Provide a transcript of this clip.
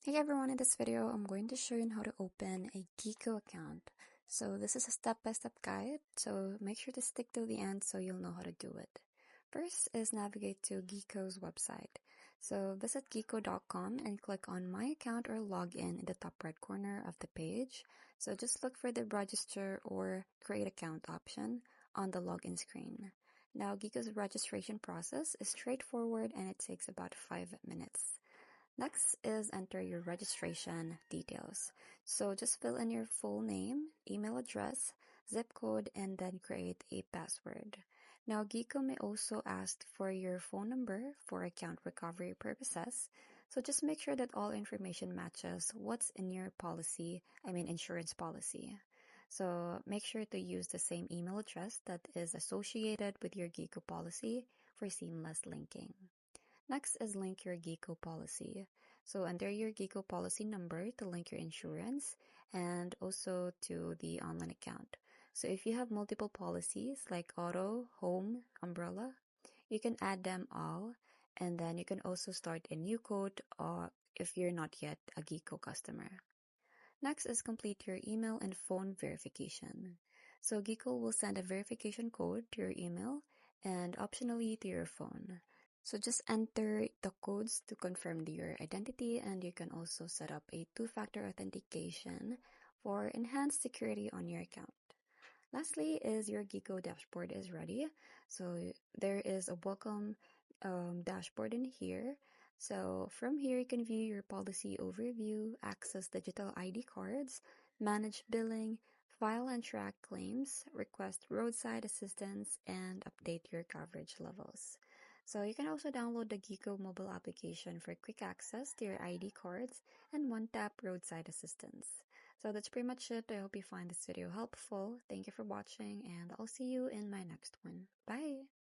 Hey everyone, in this video, I'm going to show you how to open a GEICO account. So this is a step-by-step guide, so make sure to stick to the end so you'll know how to do it. First is navigate to GEICO's website. So visit geico.com and click on My Account or Login in the top right corner of the page. So just look for the Register or Create Account option on the login screen. Now, GEICO's registration process is straightforward and it takes about 5 minutes. Next is enter your registration details. So just fill in your full name, email address, zip code, and then create a password. Now, GEICO may also ask for your phone number for account recovery purposes. So just make sure that all information matches what's in your insurance policy. So make sure to use the same email address that is associated with your GEICO policy for seamless linking. Next is link your GEICO policy. So enter your GEICO policy number to link your insurance and also to the online account. So if you have multiple policies like auto, home, umbrella, you can add them all and then you can also start a new code if you're not yet a GEICO customer. Next is complete your email and phone verification. So GEICO will send a verification code to your email and optionally to your phone. So just enter the codes to confirm your identity, and you can also set up a two-factor authentication for enhanced security on your account. Lastly is your GEICO dashboard is ready. So there is a welcome dashboard in here. So from here, you can view your policy overview, access digital ID cards, manage billing, file and track claims, request roadside assistance, and update your coverage levels. So you can also download the GEICO mobile application for quick access to your ID cards and one-tap roadside assistance. So that's pretty much it. I hope you find this video helpful. Thank you for watching, and I'll see you in my next one. Bye!